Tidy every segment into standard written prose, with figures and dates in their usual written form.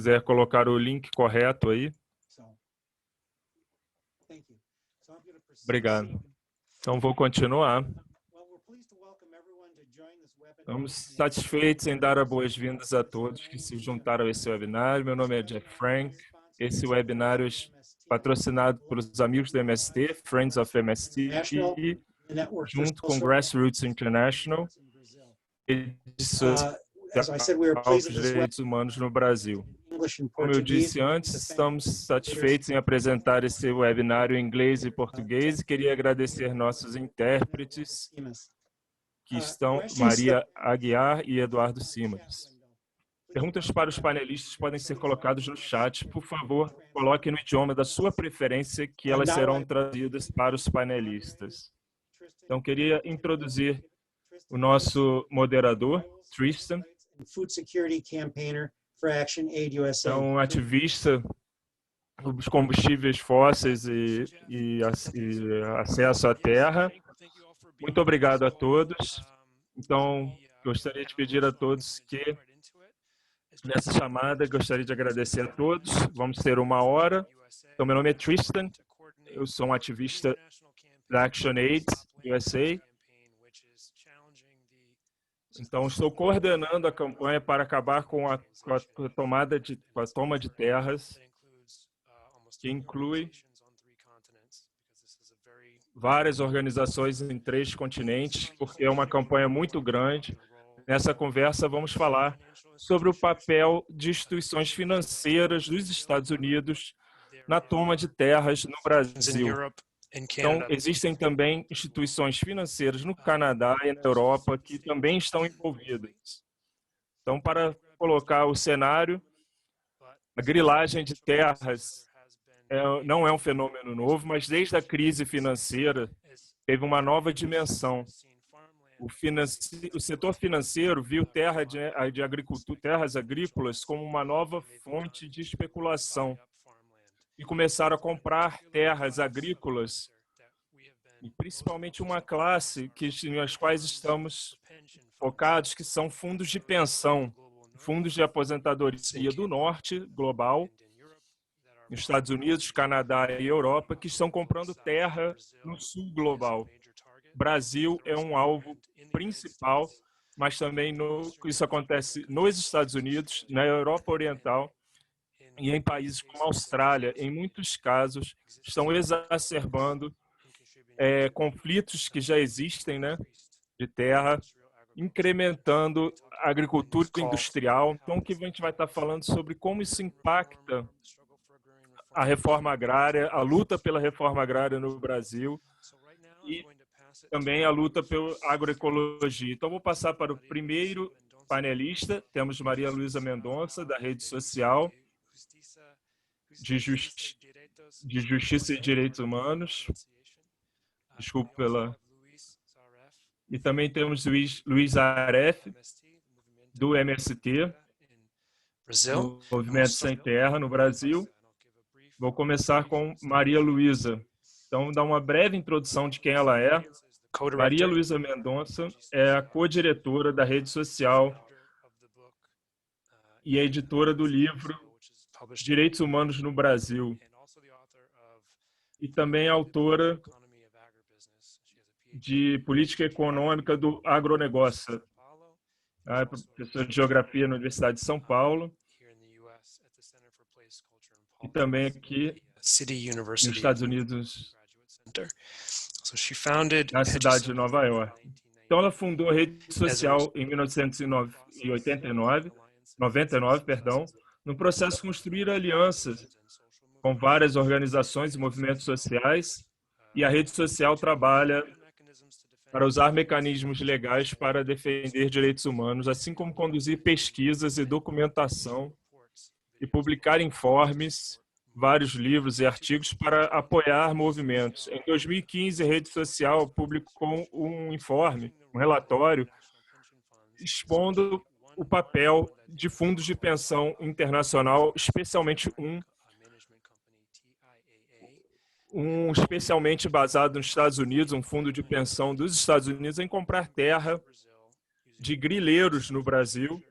quiser colocar o link correto aí. Obrigado. Então, vou continuar. Estamos satisfeitos em dar as boas-vindas a todos que se juntaram a esse webinário. Meu nome é Jeff Frank. Esse webinário é patrocinado pelos amigos do MST, Friends of MST, junto com Grassroots International e dos direitos humanos no Brasil. Como eu disse antes, estamos satisfeitos em apresentar esse webinário em inglês e português e queria agradecer nossos intérpretes, que estão Maria Aguiar e Eduardo Simas. Perguntas para os panelistas podem ser colocadas no chat. Por favor, coloque no idioma da sua preferência que elas serão traduzidas para os panelistas. Então, queria introduzir o nosso moderador, Tristan. É um ativista dos combustíveis fósseis e acesso à terra. Muito obrigado a todos. Então, gostaria de pedir a todos que, nessa chamada, gostaria de agradecer a todos. Vamos ter 1 hora. Então, meu nome é Tristan. Eu sou um ativista da ActionAid USA. Então, estou coordenando a campanha para acabar com a toma de terras, que inclui várias organizações em 3 continentes, porque é uma campanha muito grande. Nessa conversa, vamos falar sobre o papel de instituições financeiras dos Estados Unidos na toma de terras no Brasil. Então, existem também instituições financeiras no Canadá e na Europa que também estão envolvidas. Então, para colocar o cenário, a grilagem de terras não é um fenômeno novo, mas desde a crise financeira teve uma nova dimensão. O setor financeiro viu terras agrícolas como uma nova fonte de especulação e começaram a comprar terras agrícolas, e principalmente uma classe nas quais estamos focados, que são fundos de pensão, fundos de aposentadoria do norte global, nos Estados Unidos, Canadá e Europa, que estão comprando terra no sul global. Brasil é um alvo principal, mas também isso acontece nos Estados Unidos, na Europa Oriental e em países como a Austrália. Em muitos casos, estão exacerbando conflitos que já existem, né, de terra, incrementando a agricultura industrial. Então, aqui a gente vai estar falando sobre como isso impacta a reforma agrária, a luta pela reforma agrária no Brasil e também a luta pela agroecologia. Então, vou passar para o primeiro panelista. Temos Maria Luísa Mendonça, da rede social de Justiça e Direitos Humanos. Desculpe pela... E também temos Luiz Aref, do MST, do Movimento Sem Terra, no Brasil. Vou começar com Maria Luísa. Então, vou dar uma breve introdução de quem ela é. Maria Luísa Mendonça é a co-diretora da rede social e a editora do livro Direitos Humanos no Brasil. E também autora de Política Econômica do Agronegócio. É professora de Geografia na Universidade de São Paulo. E também aqui nos Estados Unidos, na cidade de Nova York. Então, ela fundou a rede social em 1999, no processo de construir alianças com várias organizações e movimentos sociais, e a rede social trabalha para usar mecanismos legais para defender direitos humanos, assim como conduzir pesquisas e documentação e publicar informes, vários livros e artigos para apoiar movimentos. Em 2015, a rede social publicou um informe, um relatório, expondo o papel de fundos de pensão internacional, especialmente especialmente baseado nos Estados Unidos, um fundo de pensão dos Estados Unidos, em comprar terra de grileiros no Brasil,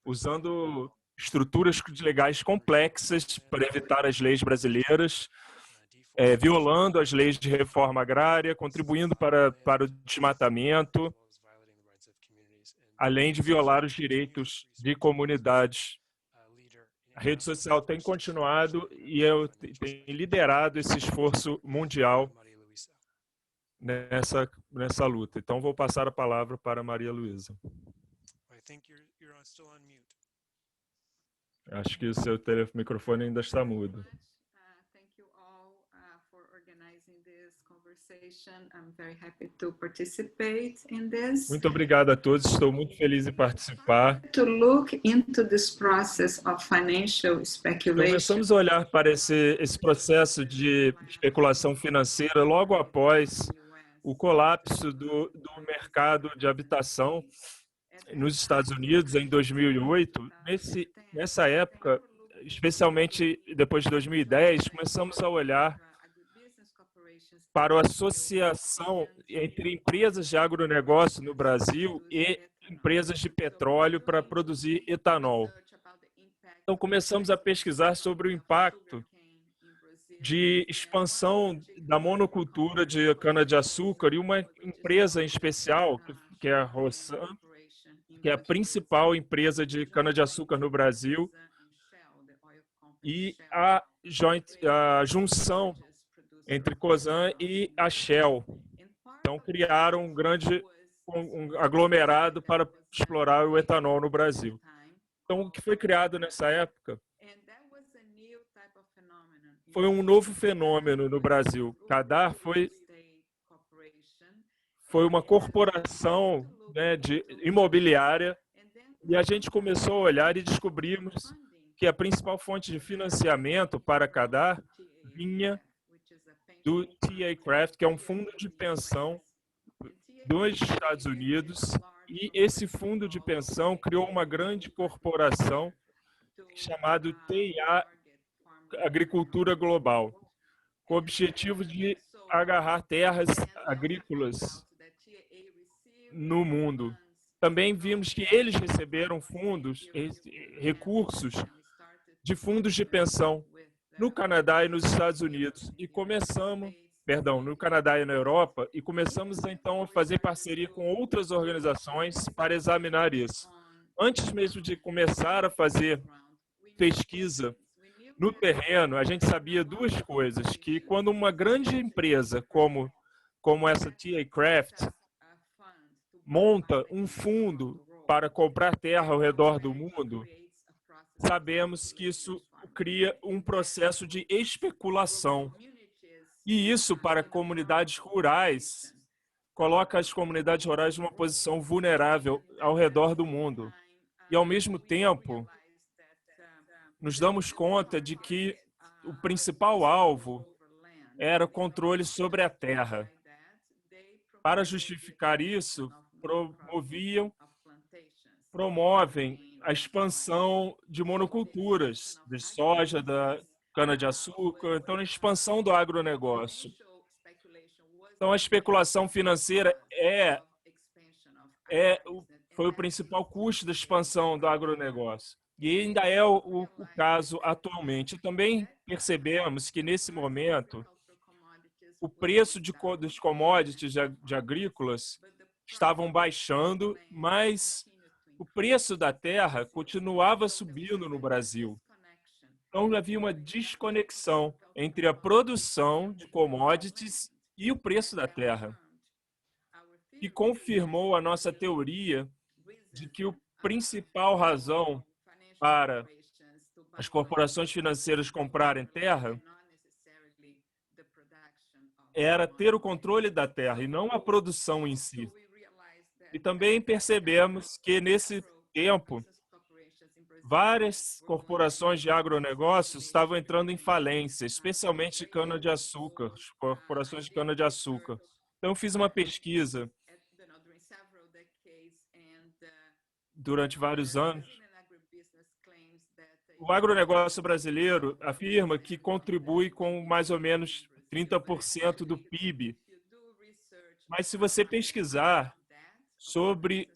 usando estruturas legais complexas para evitar as leis brasileiras, violando as leis de reforma agrária, contribuindo para o desmatamento, além de violar os direitos de comunidades. A rede social tem continuado e eu tenho liderado esse esforço mundial nessa luta. Então, vou passar a palavra para Maria Luísa. Acho que o seu microfone ainda está mudo. Muito obrigado a todos, estou muito feliz em participar. Começamos a olhar para esse processo de especulação financeira logo após o colapso do mercado de habitação nos Estados Unidos em 2008. Nessa época, especialmente depois de 2010, começamos a olhar para a associação entre empresas de agronegócio no Brasil e empresas de petróleo para produzir etanol. Então, começamos a pesquisar sobre o impacto de expansão da monocultura de cana-de-açúcar e uma empresa em especial, que é a Rosan, que é a principal empresa de cana-de-açúcar no Brasil, e a junção entre Cosan e a Shell. Então, criaram um aglomerado para explorar o etanol no Brasil. Então, o que foi criado nessa época foi um novo fenômeno no Brasil. Cadar foi uma corporação, né, imobiliária, e a gente começou a olhar e descobrimos que a principal fonte de financiamento para Cadar vinha do T.A. Craft, que é um fundo de pensão dos Estados Unidos, e esse fundo de pensão criou uma grande corporação chamada T.A. Agricultura Global, com o objetivo de agarrar terras agrícolas no mundo. Também vimos que eles receberam recursos de fundos de pensão no Canadá e nos Estados Unidos, no Canadá e na Europa, e começamos então a fazer parceria com outras organizações para examinar isso. Antes mesmo de começar a fazer pesquisa no terreno, a gente sabia duas coisas, que quando uma grande empresa como essa T.A. Craft monta um fundo para comprar terra ao redor do mundo, sabemos que isso cria um processo de especulação. E isso, para comunidades rurais, coloca as comunidades rurais numa posição vulnerável ao redor do mundo. E, ao mesmo tempo, nos damos conta de que o principal alvo era o controle sobre a terra. Para justificar isso, promovem a expansão de monoculturas, de soja, da cana-de-açúcar, então a expansão do agronegócio. Então a especulação financeira foi o principal custo da expansão do agronegócio. E ainda é o caso atualmente. Também percebemos que, nesse momento, o preço dos commodities de agrícolas estavam baixando, mas o preço da terra continuava subindo no Brasil. Então, havia uma desconexão entre a produção de commodities e o preço da terra. E confirmou a nossa teoria de que a principal razão para as corporações financeiras comprarem terra era ter o controle da terra e não a produção em si. E também percebemos que, nesse tempo, várias corporações de agronegócios estavam entrando em falência, especialmente cana-de-açúcar, corporações de cana-de-açúcar. Então, eu fiz uma pesquisa durante vários anos. O agronegócio brasileiro afirma que contribui com mais ou menos 30% do PIB. Mas se você pesquisar sobre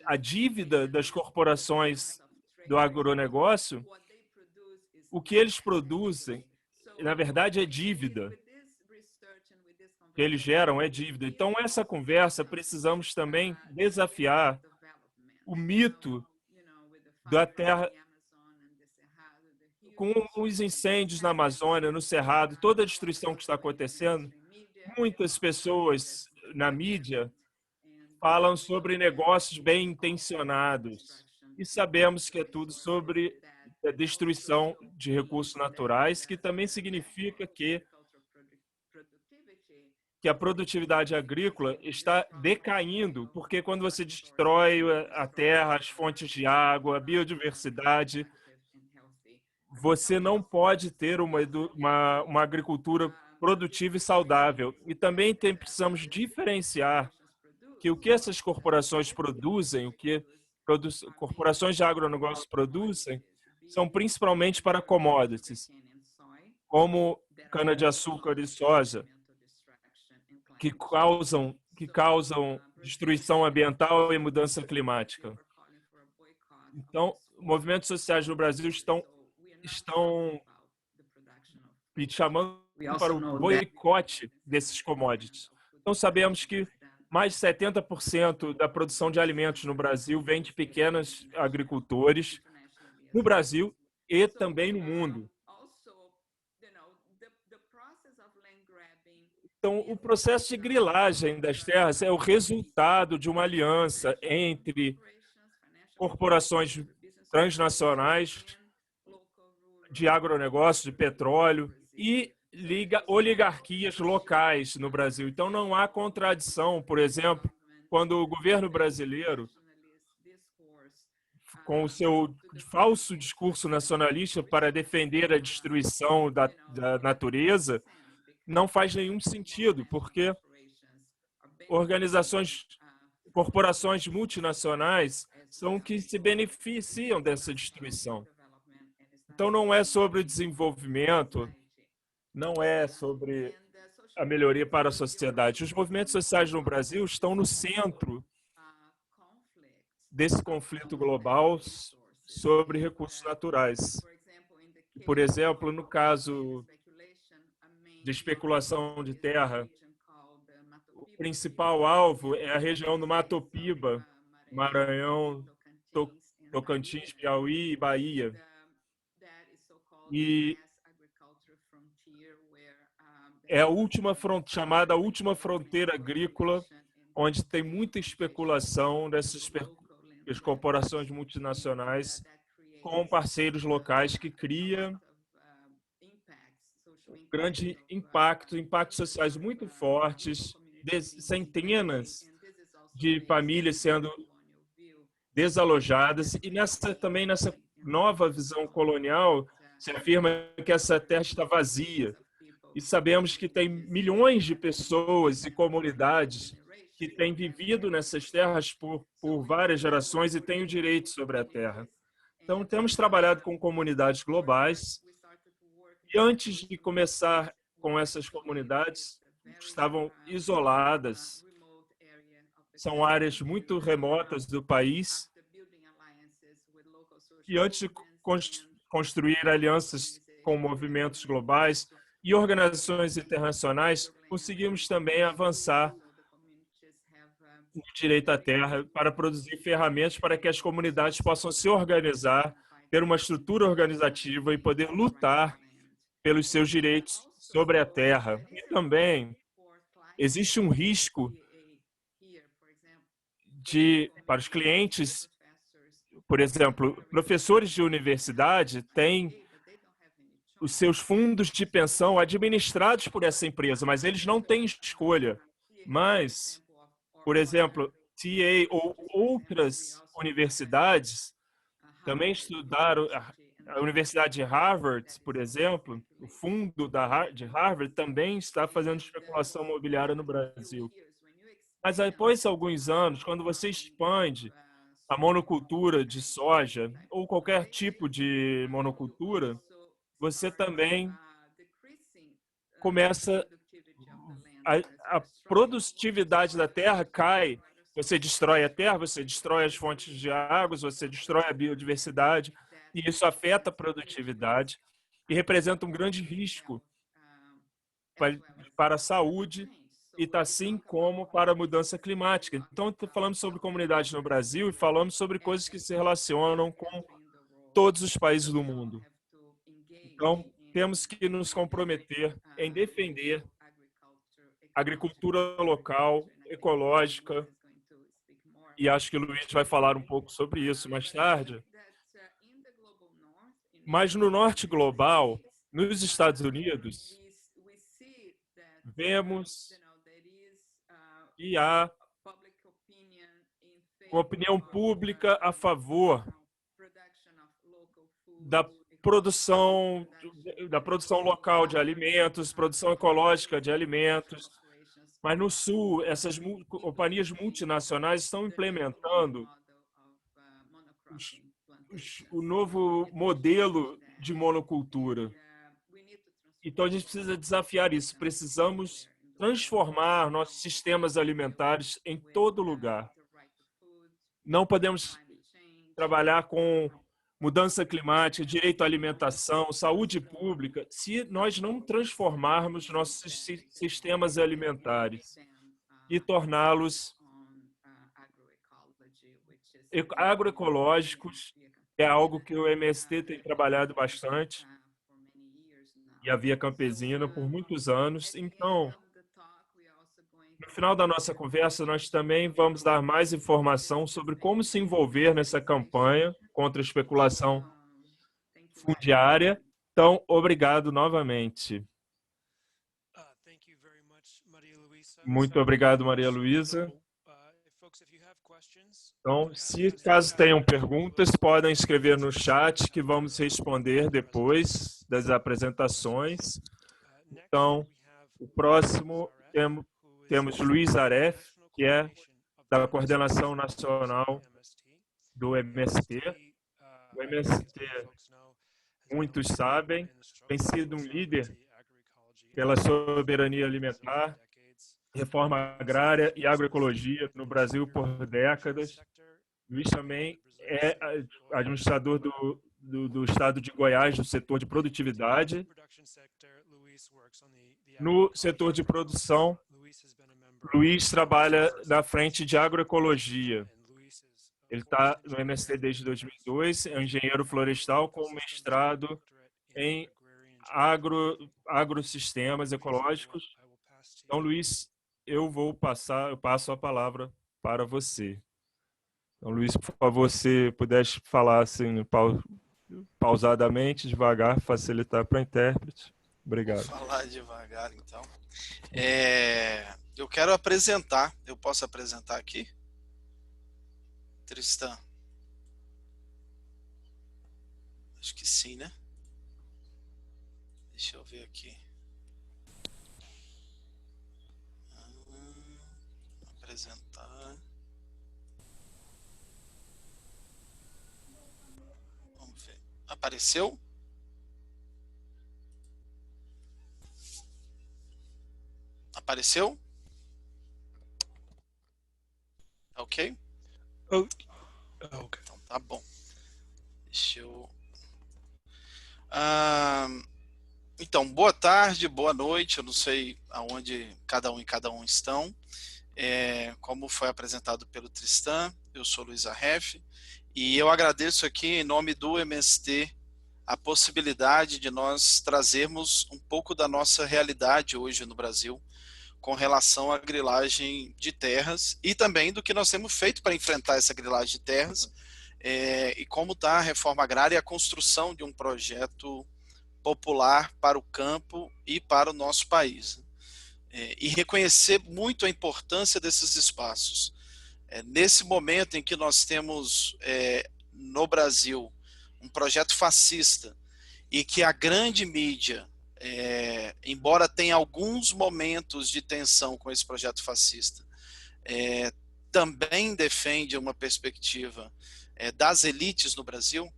a dívida das corporações do agronegócio, o que eles produzem, na verdade, é dívida. O que eles geram é dívida. Então, essa conversa, precisamos também desafiar o mito da terra com os incêndios na Amazônia, no Cerrado, toda a destruição que está acontecendo. Muitas pessoas na mídia falam sobre negócios bem intencionados e sabemos que é tudo sobre a destruição de recursos naturais, que também significa que a produtividade agrícola está decaindo, porque quando você destrói a terra, as fontes de água, a biodiversidade, você não pode ter uma agricultura produtiva e saudável. E também precisamos diferenciar que o que essas corporações produzem, corporações de agronegócio produzem, são principalmente para commodities, como cana-de-açúcar e soja, que causam destruição ambiental e mudança climática. Então, movimentos sociais no Brasil estão chamando para o boicote desses commodities. Então, sabemos que mais de 70% da produção de alimentos no Brasil vem de pequenos agricultores, no Brasil e também no mundo. Então, o processo de grilagem das terras é o resultado de uma aliança entre corporações transnacionais de agronegócio, de petróleo e oligarquias locais no Brasil. Então, não há contradição, por exemplo, quando o governo brasileiro, com o seu falso discurso nacionalista para defender a destruição da natureza, não faz nenhum sentido, porque corporações multinacionais são que se beneficiam dessa destruição. Então, não é sobre o desenvolvimento, não é sobre a melhoria para a sociedade. Os movimentos sociais no Brasil estão no centro desse conflito global sobre recursos naturais. Por exemplo, no caso de especulação de terra, o principal alvo é a região do Mato Piba, Maranhão, Tocantins, Piauí e Bahia. E é a chamada última fronteira agrícola, onde tem muita especulação dessas corporações multinacionais com parceiros locais que cria grande impactos sociais muito fortes, centenas de famílias sendo desalojadas, e também nessa nova visão colonial se afirma que essa terra está vazia. E sabemos que tem milhões de pessoas e comunidades que têm vivido nessas terras por várias gerações e têm o direito sobre a terra. Então, temos trabalhado com comunidades globais e antes de começar com essas comunidades, estavam isoladas, são áreas muito remotas do país e antes de construir alianças com movimentos globais e organizações internacionais, conseguimos também avançar no direito à terra para produzir ferramentas para que as comunidades possam se organizar, ter uma estrutura organizativa e poder lutar pelos seus direitos sobre a terra. E também existe um risco para os clientes, por exemplo, professores de universidade têm os seus fundos de pensão administrados por essa empresa, mas eles não têm escolha. Mas, por exemplo, TA ou outras universidades também estudaram, a Universidade de Harvard, por exemplo, o fundo de Harvard também está fazendo especulação imobiliária no Brasil. Mas depois de alguns anos, quando você expande a monocultura de soja ou qualquer tipo de monocultura, você também começa a produtividade da terra cai Você destrói a terra, você destrói as fontes de águas, você destrói a biodiversidade, e isso afeta a produtividade e representa um grande risco para a saúde e assim como para a mudança climática. Então, estou falando sobre comunidades no Brasil e falando sobre coisas que se relacionam com todos os países do mundo. Então, temos que nos comprometer em defender a agricultura local, ecológica, e acho que o Luiz vai falar um pouco sobre isso mais tarde. Mas no norte global, nos Estados Unidos, vemos que há uma opinião pública a favor da produção local de alimentos, produção ecológica de alimentos. Mas no Sul, essas companhias multinacionais estão implementando o novo modelo de monocultura. Então, a gente precisa desafiar isso. Precisamos transformar nossos sistemas alimentares em todo lugar. Não podemos trabalhar com mudança climática, direito à alimentação, saúde pública, se nós não transformarmos nossos sistemas alimentares e torná-los agroecológicos. É algo que o MST tem trabalhado bastante e a Via Campesina por muitos anos. Então, no final da nossa conversa, nós também vamos dar mais informação sobre como se envolver nessa campanha contra a especulação fundiária. Então, obrigado novamente. Muito obrigado, Maria Luísa. Então, caso tenham perguntas, podem escrever no chat que vamos responder depois das apresentações. Então, o próximo temos Luiz Aref, que é da Coordenação Nacional do MST. O MST, muitos sabem, tem sido um líder pela soberania alimentar, reforma agrária e agroecologia no Brasil por décadas. Luiz também é administrador do estado de Goiás, do setor de produtividade. No setor de produção, Luiz trabalha na frente de agroecologia. Ele está no MST desde 2002, é um engenheiro florestal com mestrado em agrosistemas ecológicos. Então, Luiz, eu passo a palavra para você. Então, Luiz, por favor, se pudesse falar assim, pausadamente, devagar, facilitar para o intérprete. Obrigado. Vou falar devagar, então. Eu quero apresentar, eu posso apresentar aqui? Tristan. Acho que sim, né? Deixa eu ver aqui. Apresentar. Vamos ver. Apareceu? Apareceu? Ok? Ok. Então tá bom. Deixa eu... Então, boa tarde, boa noite. Eu não sei aonde cada um estão. Como foi apresentado pelo Tristan, eu sou Luiz Aref e eu agradeço aqui em nome do MST a possibilidade de nós trazermos um pouco da nossa realidade hoje no Brasil com relação à grilagem de terras e também do que nós temos feito para enfrentar essa grilagem de terras e como está a reforma agrária e a construção de um projeto popular para o campo e para o nosso país. E reconhecer muito a importância desses espaços. Nesse momento em que nós temos no Brasil um projeto fascista e que a grande mídia, embora tenha alguns momentos de tensão com esse projeto fascista, também defende uma perspectiva das elites no Brasil,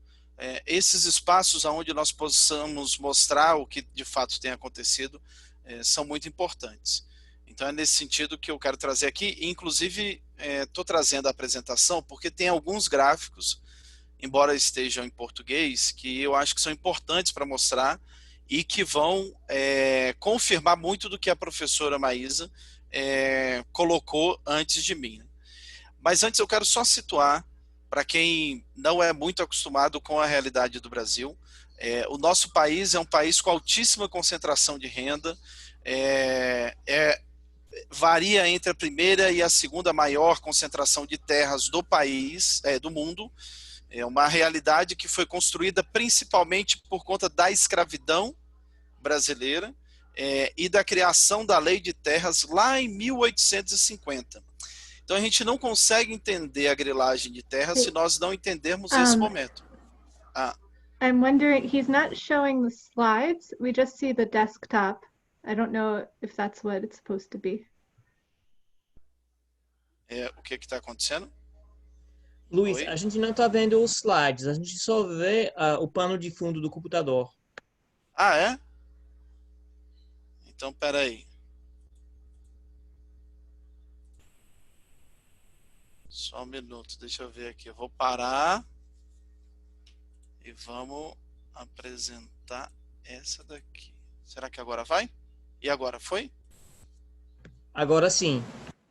esses espaços onde nós possamos mostrar o que de fato tem acontecido são muito importantes. Então é nesse sentido que eu quero trazer aqui. Inclusive, estou trazendo a apresentação porque tem alguns gráficos, embora estejam em português, que eu acho que são importantes para mostrar e que vão confirmar muito do que a professora Maísa colocou antes de mim. Mas antes eu quero só situar, para quem não é muito acostumado com a realidade do Brasil, o nosso país é um país com altíssima concentração de renda, varia entre a primeira e a segunda maior concentração de terras do país, do mundo. É uma realidade que foi construída principalmente por conta da escravidão brasileira e da criação da lei de terras lá em 1850. Então a gente não consegue entender a grilagem de terras se nós não entendermos esse momento. I'm wondering, he's not showing the slides, we just see the desktop. I don't know if that's what it's supposed to be. O que está acontecendo? Luiz, Oi? a gente não está vendo os slides, a gente só vê o pano de fundo do computador. Ah, é? Então, peraí. Só um minuto, deixa eu ver aqui. Eu vou parar e vamos apresentar essa daqui. Será que agora vai? E agora foi? Agora sim.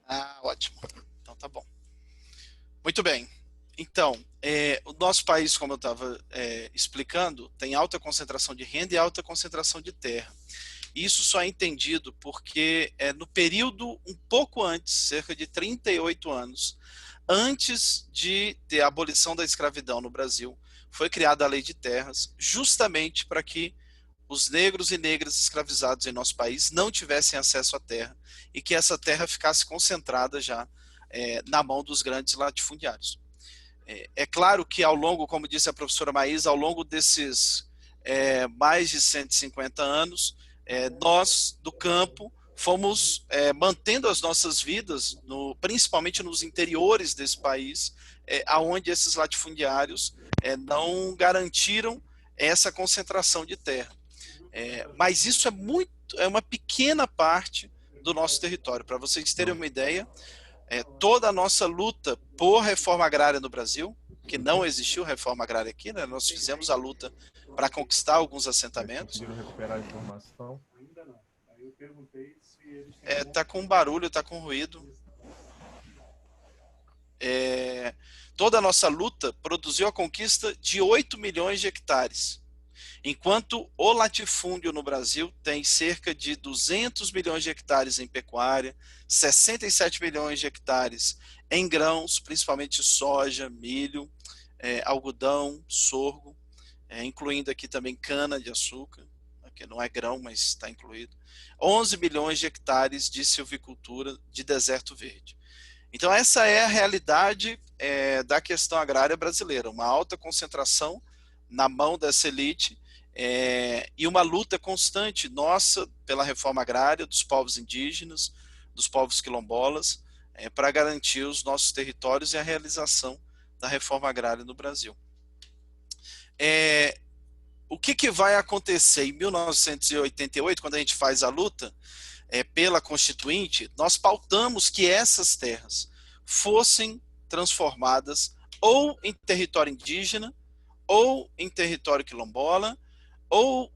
Ah, ótimo. Então tá bom. Muito bem. Então, o nosso país, como eu estava explicando, tem alta concentração de renda e alta concentração de terra. Isso só é entendido porque no período um pouco antes, cerca de 38 anos, antes de ter a abolição da escravidão no Brasil, foi criada a Lei de Terras, justamente para que os negros e negras escravizados em nosso país não tivessem acesso à terra e que essa terra ficasse concentrada já na mão dos grandes latifundiários. É claro que ao longo, como disse a professora Maísa, ao longo desses mais de 150 anos, nós do campo fomos mantendo as nossas vidas, principalmente nos interiores desse país, aonde esses latifundiários não garantiram essa concentração de terra. Mas isso é uma pequena parte do nosso território. Para vocês terem uma ideia, toda a nossa luta por reforma agrária no Brasil, que não existiu reforma agrária aqui, né? Nós fizemos a luta para conquistar alguns assentamentos. Recuperar a informação? Ainda não. Aí eu perguntei se eles Tá com barulho, tá com ruído. Toda a nossa luta produziu a conquista de 8 milhões de hectares, enquanto o latifúndio no Brasil tem cerca de 200 milhões de hectares em pecuária, 67 milhões de hectares em grãos, principalmente soja, milho, algodão, sorgo, incluindo aqui também cana-de-açúcar, que não é grão, mas está incluído, 11 milhões de hectares de silvicultura de deserto verde. Então essa é a realidade da questão agrária brasileira, uma alta concentração na mão dessa elite e uma luta constante nossa pela reforma agrária dos povos indígenas, dos povos quilombolas, para garantir os nossos territórios e a realização da reforma agrária no Brasil. O que vai acontecer em 1988, quando a gente faz a luta pela Constituinte? Nós pautamos que essas terras fossem transformadas ou em território indígena, ou em território quilombola, ou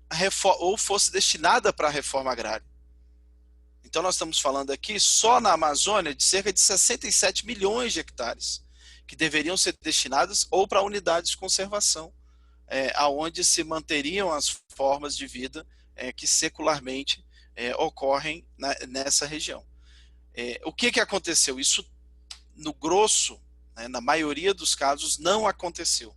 fosse destinada para a reforma agrária. Então nós estamos falando aqui só na Amazônia de cerca de 67 milhões de hectares que deveriam ser destinadas ou para unidades de conservação, aonde se manteriam as formas de vida que secularmente ocorrem nessa região. O que aconteceu? Isso, no grosso, na maioria dos casos, não aconteceu.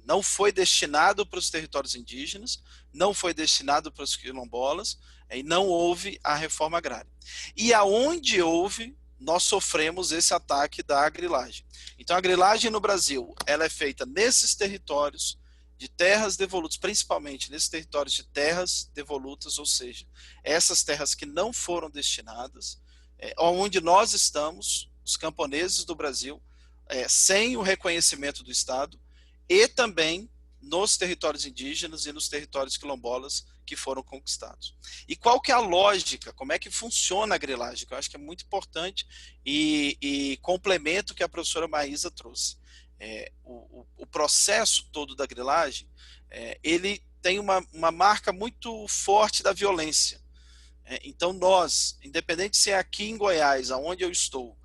Não foi destinado para os territórios indígenas, não foi destinado para os quilombolas, e não houve a reforma agrária. E aonde houve, nós sofremos esse ataque da grilagem. Então a grilagem no Brasil, ela é feita nesses territórios de terras devolutas, principalmente nesses territórios de terras devolutas, ou seja, essas terras que não foram destinadas, onde nós estamos, os camponeses do Brasil, sem o reconhecimento do Estado, e também nos territórios indígenas e nos territórios quilombolas que foram conquistados. E qual que é a lógica? Como é que funciona a grilagem? Que eu acho que é muito importante e complemento que a professora Maísa trouxe. O processo todo da grilagem, ele tem uma marca muito forte da violência. Então nós, independente se é aqui em Goiás, aonde eu estou,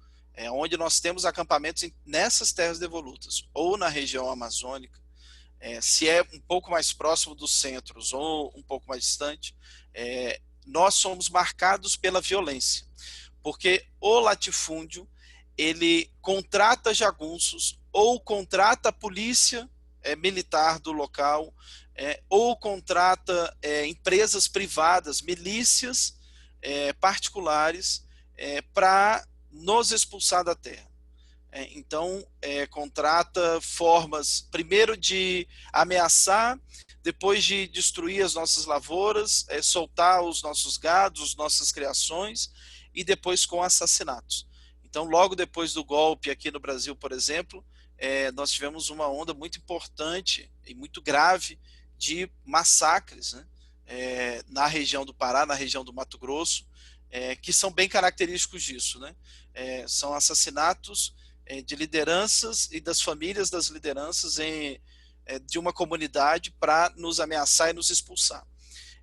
onde nós temos acampamentos nessas terras devolutas, ou na região amazônica, se é um pouco mais próximo dos centros ou um pouco mais distante, nós somos marcados pela violência, porque o latifúndio, ele contrata jagunços ou contrata a polícia militar do local, ou contrata empresas privadas, milícias particulares, para nos expulsar da terra. Então, contrata formas, primeiro de ameaçar, depois de destruir as nossas lavouras, soltar os nossos gados, as nossas criações, e depois com assassinatos. Então, logo depois do golpe aqui no Brasil, por exemplo, nós tivemos uma onda muito importante e muito grave de massacres, né? Na região do Pará, na região do Mato Grosso, que são bem característicos disso, né? São assassinatos de lideranças e das famílias das lideranças de uma comunidade para nos ameaçar e nos expulsar.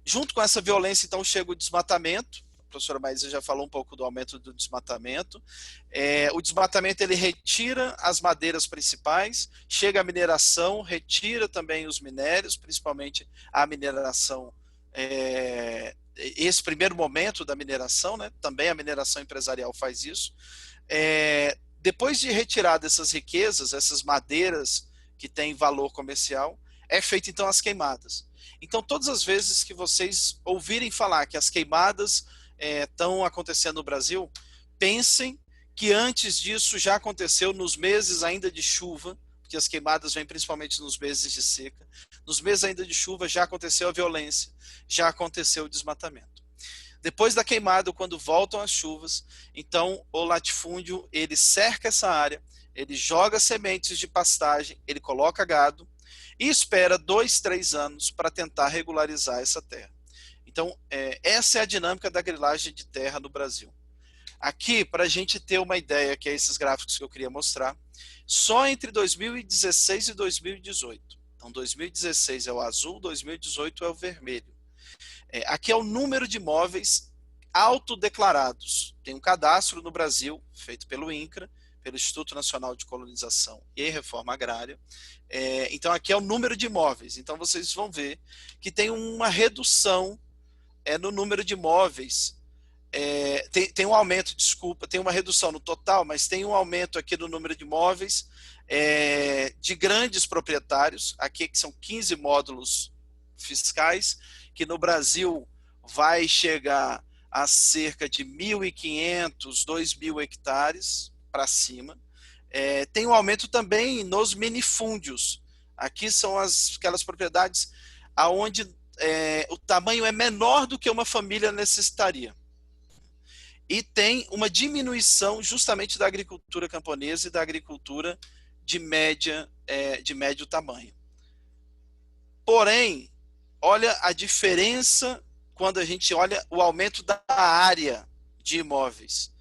Junto com essa violência, então, chega o desmatamento. A professora Maísa já falou um pouco do aumento do desmatamento. O desmatamento, ele retira as madeiras principais, chega a mineração, retira também os minérios, principalmente a mineração, esse primeiro momento da mineração, né? Também a mineração empresarial faz isso. Depois de retirar dessas riquezas, essas madeiras que têm valor comercial, é feito então as queimadas. Então, todas as vezes que vocês ouvirem falar que as queimadas estão acontecendo no Brasil, pensem que antes disso já aconteceu nos meses ainda de chuva, porque as queimadas vêm principalmente nos meses de seca. Nos meses ainda de chuva já aconteceu a violência, já aconteceu o desmatamento. Depois da queimada, quando voltam as chuvas, então o latifúndio, ele cerca essa área, ele joga sementes de pastagem, ele coloca gado e espera 2, 3 anos para tentar regularizar essa terra. Então, essa é a dinâmica da grilagem de terra no Brasil. Aqui, para a gente ter uma ideia, que é esses gráficos que eu queria mostrar, só entre 2016 e 2018. Então, 2016 é o azul, 2018 é o vermelho. Aqui é o número de imóveis autodeclarados. Tem um cadastro no Brasil, feito pelo INCRA, pelo Instituto Nacional de Colonização e Reforma Agrária. Então, aqui é o número de imóveis. Então, vocês vão ver que tem uma redução no número de imóveis. Tem um aumento, desculpa, tem uma redução no total, mas tem um aumento aqui no número de imóveis de grandes proprietários, aqui que são 15 módulos fiscais, que no Brasil vai chegar a cerca de 1.500, 2.000 hectares para cima. Tem um aumento também nos minifúndios. Aqui são aquelas propriedades onde o tamanho é menor do que uma família necessitaria. E tem uma diminuição justamente da agricultura camponesa e da agricultura de médio tamanho. Porém, olha a diferença quando a gente olha o aumento da área de imóveis,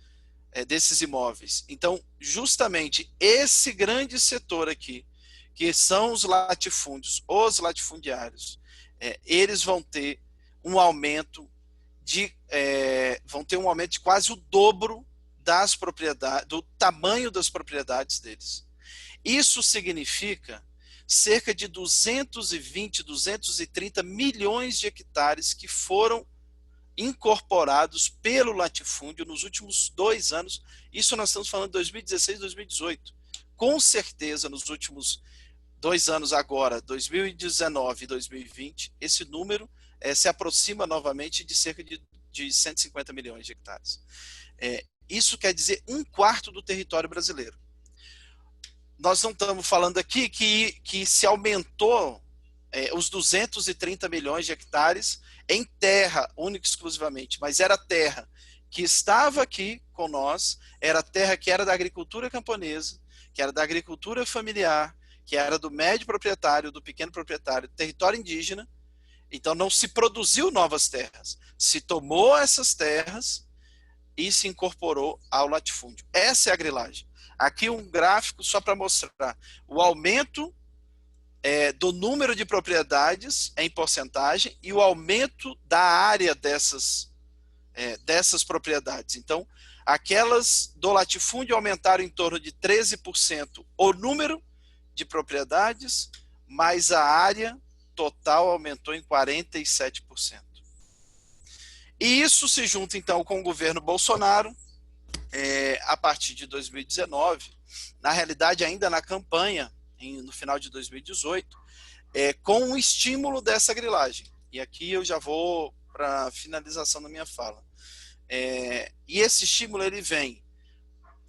desses imóveis. Então, justamente esse grande setor aqui, que são os latifúndios, os latifundiários, eles vão ter um aumento de quase o dobro das propriedades, do tamanho das propriedades deles. Isso significa cerca de 220, 230 milhões de hectares que foram incorporados pelo latifúndio nos últimos 2 anos. Isso nós estamos falando de 2016 e 2018. Com certeza, nos últimos 2 anos agora, 2019 e 2020, esse número se aproxima novamente de cerca de 150 milhões de hectares. Isso quer dizer 1/4 do território brasileiro. Nós não estamos falando aqui que se aumentou os 230 milhões de hectares em terra, única e exclusivamente, mas era terra que estava aqui com nós, era terra que era da agricultura camponesa, que era da agricultura familiar, que era do médio proprietário, do pequeno proprietário, território indígena. Então não se produziu novas terras, se tomou essas terras e se incorporou ao latifúndio. Essa é a grilagem. Aqui um gráfico só para mostrar o aumento do número de propriedades em porcentagem e o aumento da área dessas propriedades. Então, aquelas do latifúndio aumentaram em torno de 13% o número de propriedades, mas a área total aumentou em 47%. E isso se junta, então, com o governo Bolsonaro, a partir de 2019, na realidade, ainda na campanha, no final de 2018, com um estímulo dessa grilagem. E aqui eu já vou para a finalização da minha fala. E esse estímulo ele vem,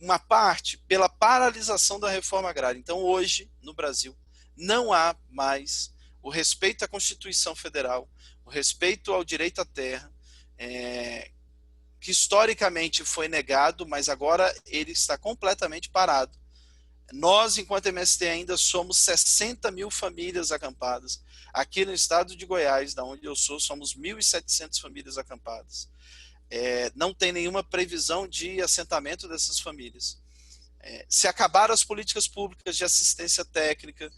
uma parte, pela paralisação da reforma agrária. Então, hoje, no Brasil, não há mais o respeito à Constituição Federal, o respeito ao direito à terra, que historicamente foi negado, mas agora ele está completamente parado. Nós, enquanto MST, ainda somos 60 mil famílias acampadas. Aqui no estado de Goiás, da onde eu sou, somos 1.700 famílias acampadas. Não tem nenhuma previsão de assentamento dessas famílias. Se acabaram as políticas públicas de assistência técnica,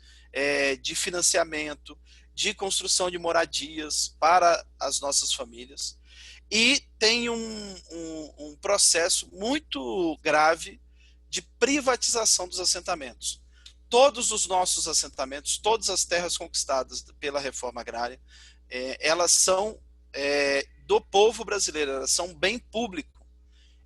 de financiamento, de construção de moradias para as nossas famílias. E tem um processo muito grave de privatização dos assentamentos. Todos os nossos assentamentos, todas as terras conquistadas pela reforma agrária, elas são do povo brasileiro, elas são um bem público,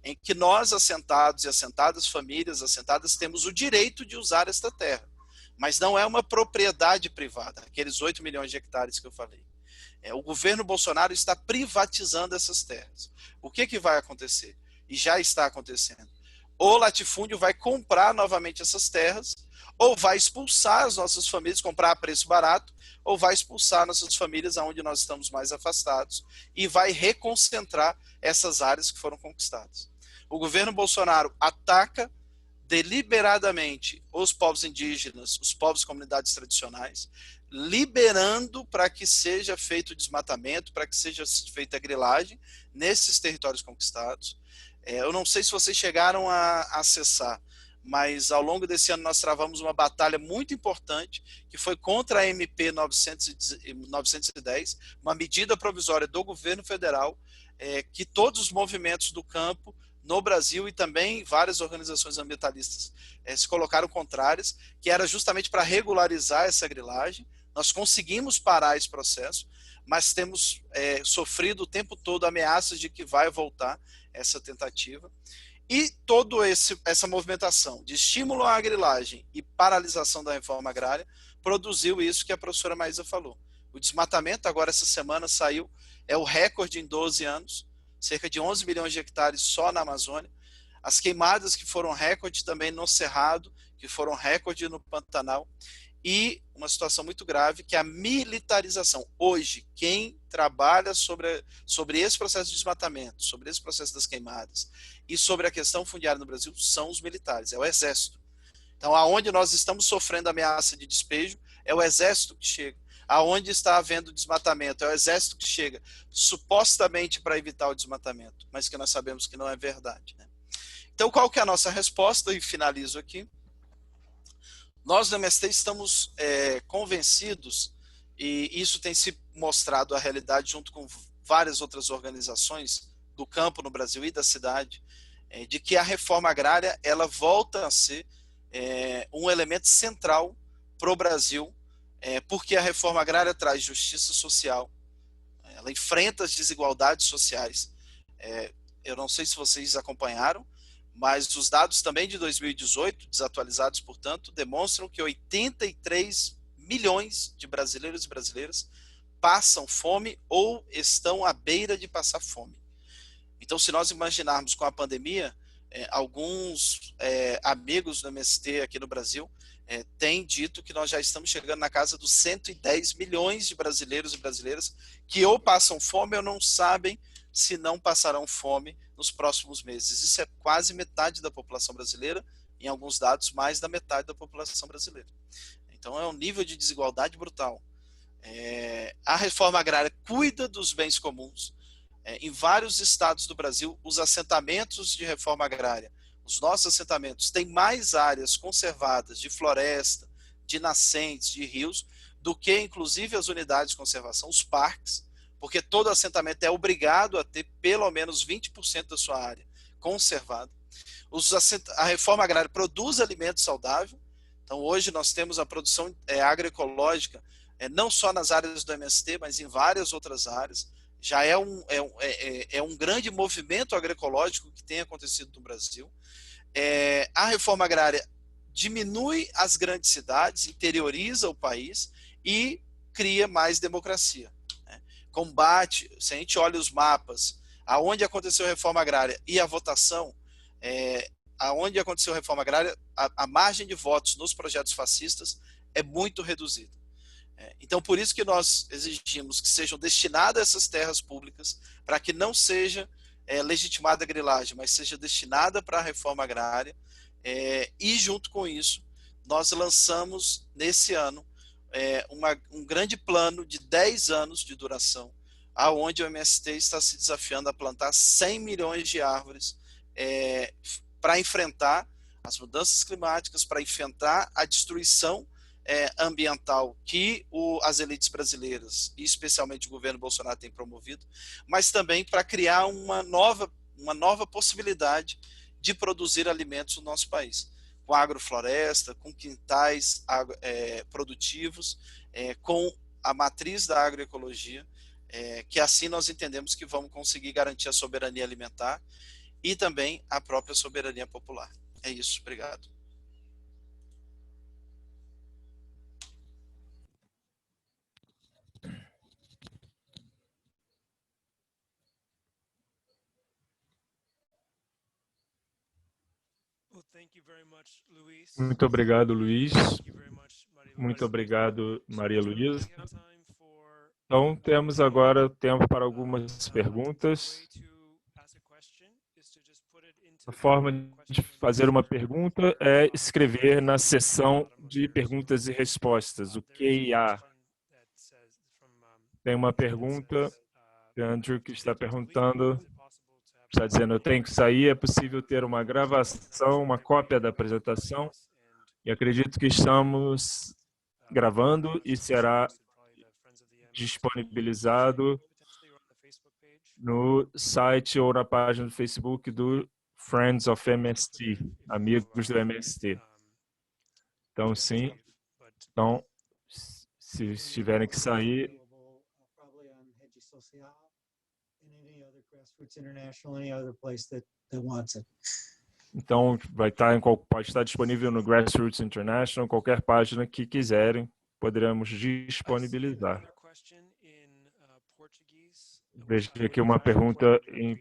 em que nós, assentados e assentadas, famílias assentadas, temos o direito de usar esta terra, mas não é uma propriedade privada, aqueles 8 milhões de hectares que eu falei. O governo Bolsonaro está privatizando essas terras. O que vai acontecer? E já está acontecendo. O latifúndio vai comprar novamente essas terras, ou vai expulsar as nossas famílias, comprar a preço barato, ou vai expulsar nossas famílias aonde nós estamos mais afastados e vai reconcentrar essas áreas que foram conquistadas. O governo Bolsonaro ataca deliberadamente os povos indígenas, os povos e comunidades tradicionais, liberando para que seja feito o desmatamento, para que seja feita a grilagem nesses territórios conquistados. Eu não sei se vocês chegaram a acessar, mas ao longo desse ano nós travamos uma batalha muito importante, que foi contra a MP 910, uma medida provisória do governo federal, que todos os movimentos do campo no Brasil e também várias organizações ambientalistas se colocaram contrárias, que era justamente para regularizar essa grilagem. Nós conseguimos parar esse processo, mas temos sofrido o tempo todo ameaças de que vai voltar essa tentativa. E toda essa movimentação de estímulo à grilagem e paralisação da reforma agrária produziu isso que a professora Maísa falou. O desmatamento agora essa semana saiu, é o recorde em 12 anos, cerca de 11 milhões de hectares só na Amazônia. As queimadas que foram recorde também no Cerrado, que foram recorde no Pantanal. E uma situação muito grave, que é a militarização. Hoje, quem trabalha sobre esse processo de desmatamento, sobre esse processo das queimadas e sobre a questão fundiária no Brasil são os militares, é o Exército. Então, aonde nós estamos sofrendo ameaça de despejo, é o Exército que chega. Aonde está havendo desmatamento, é o Exército que chega, supostamente para evitar o desmatamento, mas que nós sabemos que não é verdade, né? Então, qual que é a nossa resposta? E finalizo aqui. Nós, do MST, estamos convencidos, e isso tem se mostrado a realidade junto com várias outras organizações do campo no Brasil e da cidade, de que a reforma agrária ela volta a ser um elemento central para o Brasil, porque a reforma agrária traz justiça social, ela enfrenta as desigualdades sociais. Eu não sei se vocês acompanharam, mas os dados também de 2018, desatualizados, portanto, demonstram que 83 milhões de brasileiros e brasileiras passam fome ou estão à beira de passar fome. Então, se nós imaginarmos com a pandemia, alguns amigos do MST aqui no Brasil têm dito que nós já estamos chegando na casa dos 110 milhões de brasileiros e brasileiras que ou passam fome ou não sabem se não passarão fome nos próximos meses. Isso é quase metade da população brasileira, em alguns dados, mais da metade da população brasileira. Então é um nível de desigualdade brutal. A reforma agrária cuida dos bens comuns. Em vários estados do Brasil, os assentamentos de reforma agrária, os nossos assentamentos, têm mais áreas conservadas de floresta, de nascentes, de rios, do que inclusive as unidades de conservação, os parques, porque todo assentamento é obrigado a ter pelo menos 20% da sua área conservada. A reforma agrária produz alimento saudável. Então hoje nós temos a produção agroecológica, não só nas áreas do MST, mas em várias outras áreas. Já é um grande movimento agroecológico que tem acontecido no Brasil. A reforma agrária diminui as grandes cidades, interioriza o país e cria mais democracia. Combate, se a gente olha os mapas, aonde aconteceu a reforma agrária e a votação, aonde aconteceu a reforma agrária, a margem de votos nos projetos fascistas é muito reduzida. Então, por isso que nós exigimos que sejam destinadas essas terras públicas, para que não seja legitimada a grilagem, mas seja destinada para a reforma agrária. E, junto com isso, nós lançamos, nesse ano, um grande plano de 10 anos de duração, aonde o MST está se desafiando a plantar 100 milhões de árvores para enfrentar as mudanças climáticas, para enfrentar a destruição ambiental que as elites brasileiras, e especialmente o governo Bolsonaro, tem promovido, mas também para criar uma nova possibilidade de produzir alimentos no nosso país, com agrofloresta, com quintais produtivos, com a matriz da agroecologia, que assim nós entendemos que vamos conseguir garantir a soberania alimentar e também a própria soberania popular. É isso, obrigado. Muito obrigado, Luiz. Muito obrigado, Maria Luísa. Então, temos agora tempo para algumas perguntas. A forma de fazer uma pergunta é escrever na seção de perguntas e respostas, o QA. Tem uma pergunta, Andrew, que está perguntando, está dizendo, eu tenho que sair, é possível ter uma gravação, uma cópia da apresentação? E acredito que estamos gravando e será disponibilizado no site ou na página do Facebook do Friends of MST, amigos do MST. Então, sim. Então, se tiverem que sair... Então, pode estar disponível no Grassroots International, qualquer página que quiserem, poderemos disponibilizar. Vejo aqui uma pergunta em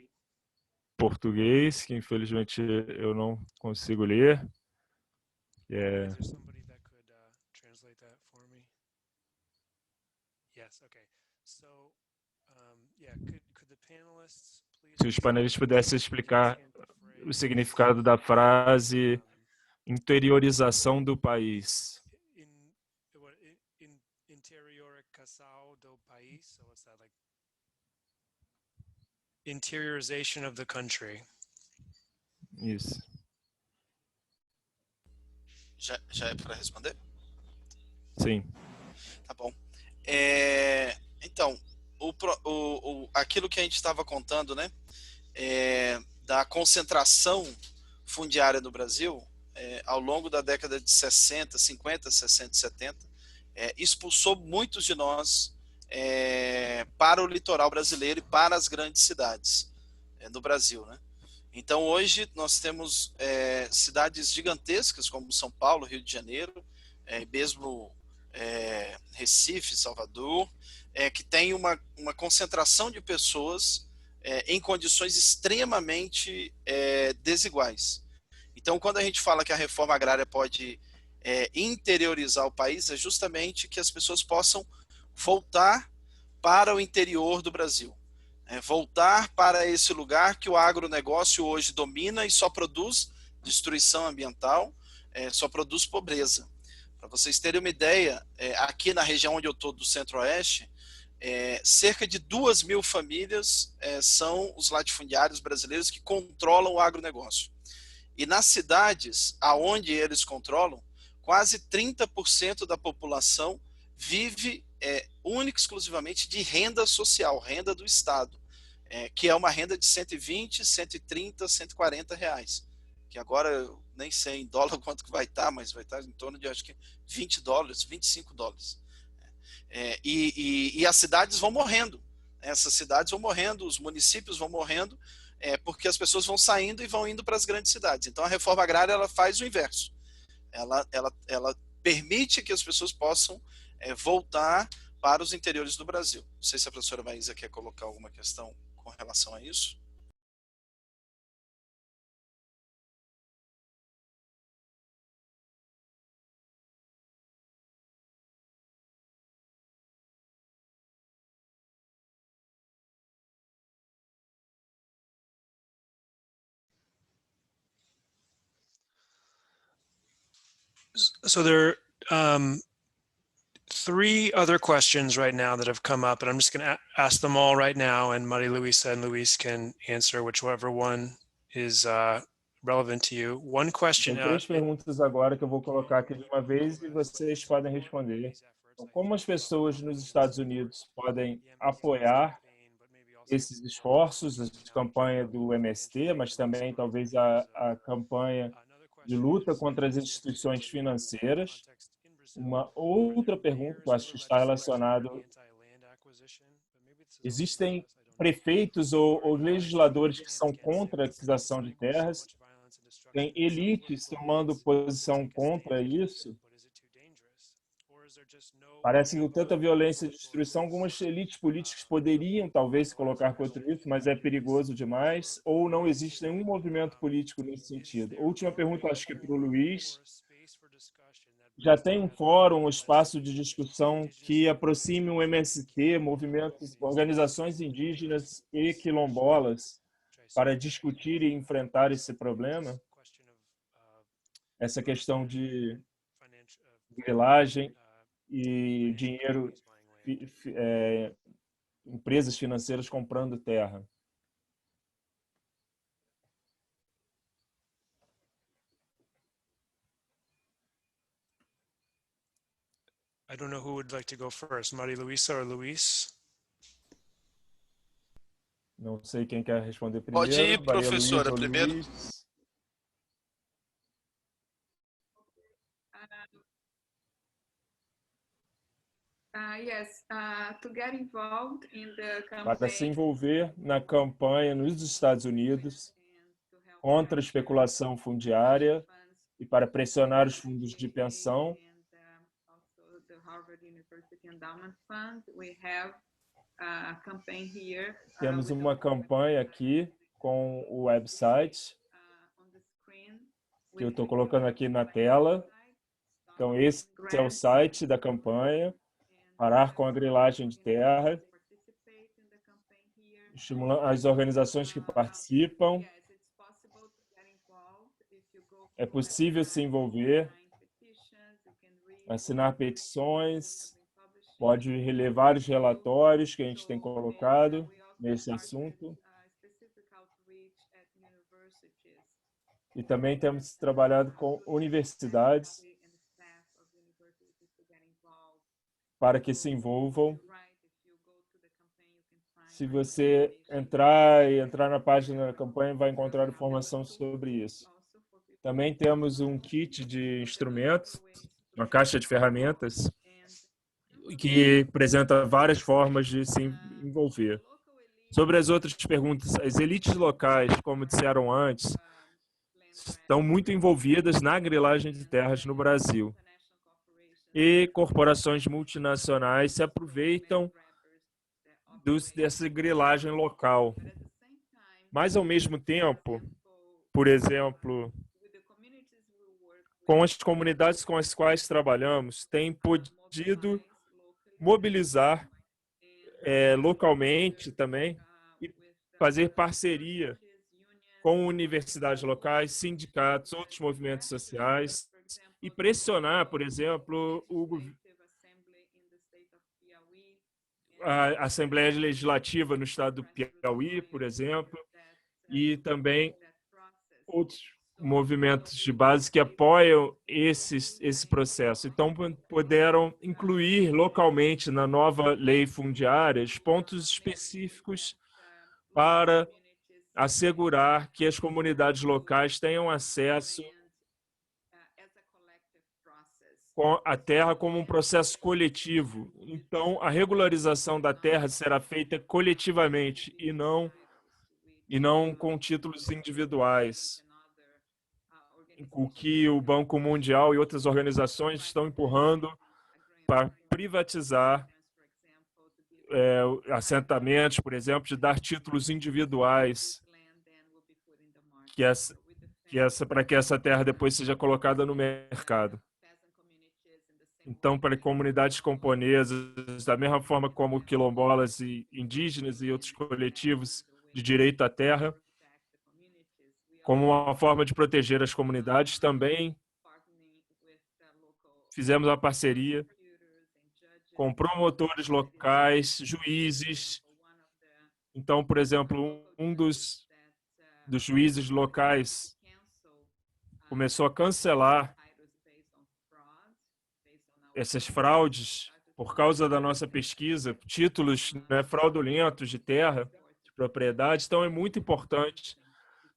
português, que infelizmente eu não consigo ler. Se os panelistas pudessem explicar o significado da frase interiorização do país. Interiorization of the country. Isso. Já é para responder? Sim. Tá bom. Então, aquilo que a gente estava contando, né, da concentração fundiária no Brasil, ao longo da década de 60, 50, 60, 70, expulsou muitos de nós para o litoral brasileiro e para as grandes cidades do Brasil, né? Então hoje nós temos cidades gigantescas como São Paulo, Rio de Janeiro, mesmo Recife, Salvador, que tem uma concentração de pessoas em condições extremamente desiguais. Então, quando a gente fala que a reforma agrária pode interiorizar o país, é justamente que as pessoas possam voltar para o interior do Brasil, voltar para esse lugar que o agronegócio hoje domina e só produz destruição ambiental, só produz pobreza. Para vocês terem uma ideia, aqui na região onde eu estou, do Centro-Oeste, cerca de 2.000 famílias são os latifundiários brasileiros que controlam o agronegócio. E nas cidades aonde eles controlam, quase 30% da população vive única e exclusivamente de renda social, renda do Estado, que é uma renda de 120, 130, 140 reais. Que agora eu nem sei em dólar quanto que vai estar, mas vai estar em torno de, acho que, 20 dólares, 25 dólares. E as cidades vão morrendo. Essas cidades vão morrendo, os municípios vão morrendo, porque as pessoas vão saindo e vão indo para as grandes cidades. Então a reforma agrária ela faz o inverso. Ela permite que as pessoas possam voltar para os interiores do Brasil. Não sei se a professora Maísa quer colocar alguma questão com relação a isso. So there are 3 other questions right now that have come up, and I'm just going to ask them all right now, and Maria Luisa and Luis can answer whichever one is relevant to you. One question. Tem 3 perguntas agora que eu vou colocar aqui de uma vez e vocês podem responder. Então, como as pessoas nos Estados Unidos podem apoiar esses esforços, a campanha do MST, mas também talvez a campanha de luta contra as instituições financeiras. Uma outra pergunta que eu acho que está relacionado: existem prefeitos ou legisladores que são contra a aquisição de terras? Tem elites tomando posição contra isso? Parece que tanta violência e destruição, algumas elites políticas poderiam talvez se colocar contra isso, mas é perigoso demais, ou não existe nenhum movimento político nesse sentido. Última pergunta, acho que é para o Luis. Já tem um fórum, um espaço de discussão que aproxime o MST, movimentos, organizações indígenas e quilombolas para discutir e enfrentar esse problema? Essa questão de grilagem e dinheiro, empresas financeiras comprando terra. I don't know who would like to go first, Maria Luisa or Luis? Não sei quem quer responder primeiro. Pode ir, Maria professora, Luisa ou primeiro. Luis? Yes, to get involved in the Para se campaign envolver na campanha nos Estados Unidos contra a especulação fundiária e para pressionar os fundos de pensão, temos uma campanha aqui com o website que eu estou colocando aqui na tela. Então, esse é o site da campanha, Parar com a Grilagem de Terra, estimulando as organizações que participam. É possível se envolver, assinar petições, pode ler vários relatórios que a gente tem colocado nesse assunto. E também temos trabalhado com universidades para que se envolvam. Se você entrar na página da campanha, vai encontrar informação sobre isso. Também temos um kit de instrumentos, uma caixa de ferramentas, que apresenta várias formas de se envolver. Sobre as outras perguntas, as elites locais, como disseram antes, estão muito envolvidas na grilagem de terras no Brasil. E corporações multinacionais se aproveitam dessa grilagem local. Mas, ao mesmo tempo, por exemplo, com as comunidades com as quais trabalhamos, tem podido mobilizar localmente também e fazer parceria com universidades locais, sindicatos, outros movimentos sociais, e pressionar, por exemplo, a Assembleia Legislativa no estado do Piauí, por exemplo, e também outros movimentos de base que apoiam esse processo. Então, puderam incluir localmente na nova lei fundiária pontos específicos para assegurar que as comunidades locais tenham acesso à terra como um processo coletivo. Então, a regularização da terra será feita coletivamente e não com títulos individuais, o que o Banco Mundial e outras organizações estão empurrando para privatizar assentamentos, por exemplo, de dar títulos individuais para que essa terra depois seja colocada no mercado. Então, para comunidades camponesas, da mesma forma como quilombolas e indígenas e outros coletivos de direito à terra, como uma forma de proteger as comunidades, também fizemos uma parceria com promotores locais, juízes. Então, por exemplo, um dos juízes locais começou a cancelar essas fraudes por causa da nossa pesquisa, títulos fraudulentos de terra, de propriedade. Então, é muito importante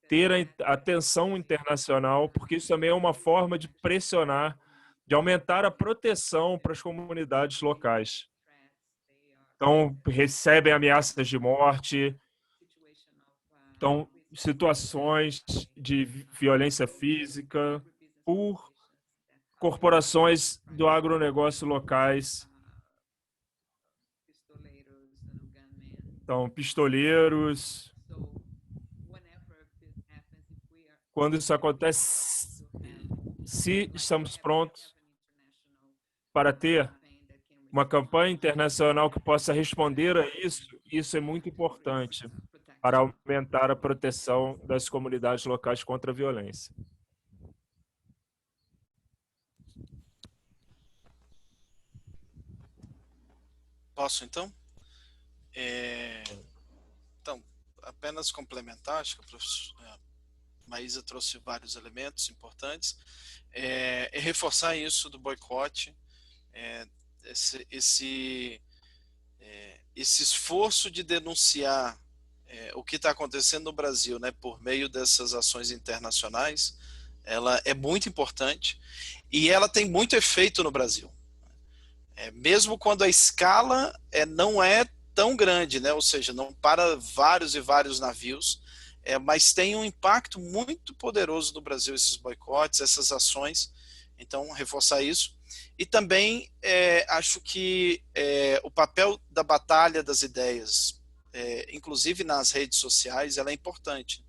ter a atenção internacional, porque isso também é uma forma de pressionar, de aumentar a proteção para as comunidades locais. Então, recebem ameaças de morte, então, situações de violência física por corporações do agronegócio locais. Então, pistoleiros. Quando isso acontece, se estamos prontos para ter uma campanha internacional que possa responder a isso, isso é muito importante para aumentar a proteção das comunidades locais contra a violência. Posso, então? Então, apenas complementar, acho que a professora Maísa trouxe vários elementos importantes, reforçar isso do boicote, esse esforço de denunciar o que está acontecendo no Brasil, né, por meio dessas ações internacionais, ela é muito importante e ela tem muito efeito no Brasil. Mesmo quando a escala não é tão grande, né, ou seja, não para vários e vários navios, mas tem um impacto muito poderoso no Brasil, esses boicotes, essas ações. Então, reforçar isso. E também acho que o papel da batalha das ideias, inclusive nas redes sociais, ela é importante.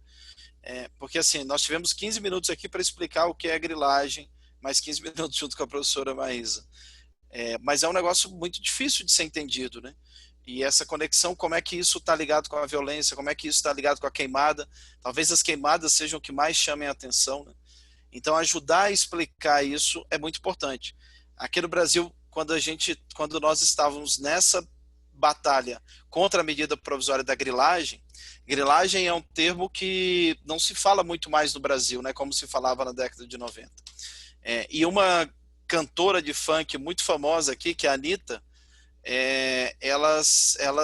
Porque assim, nós tivemos 15 minutos aqui para explicar o que é grilagem, mais 15 minutos junto com a professora Maísa. Mas é um negócio muito difícil de ser entendido, né? E essa conexão, como é que isso está ligado com a violência, como é que isso está ligado com a queimada, talvez as queimadas sejam o que mais chamem a atenção, né? Então, ajudar a explicar isso é muito importante. Aqui no Brasil, quando nós estávamos nessa batalha contra a medida provisória da grilagem, grilagem é um termo que não se fala muito mais no Brasil, né, como se falava na década de 90. E uma cantora de funk muito famosa aqui, que é a Anitta, ela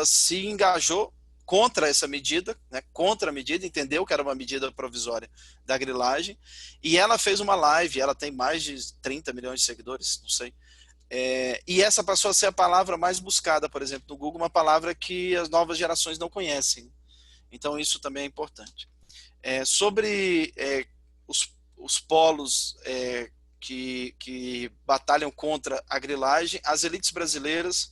se engajou contra essa medida, né, contra a medida, entendeu que era uma medida provisória da grilagem, e ela fez uma live, ela tem mais de 30 milhões de seguidores, não sei, e essa passou a ser a palavra mais buscada, por exemplo, no Google, uma palavra que as novas gerações não conhecem. Então isso também é importante. Sobre os polos que batalham contra a grilagem, as elites brasileiras,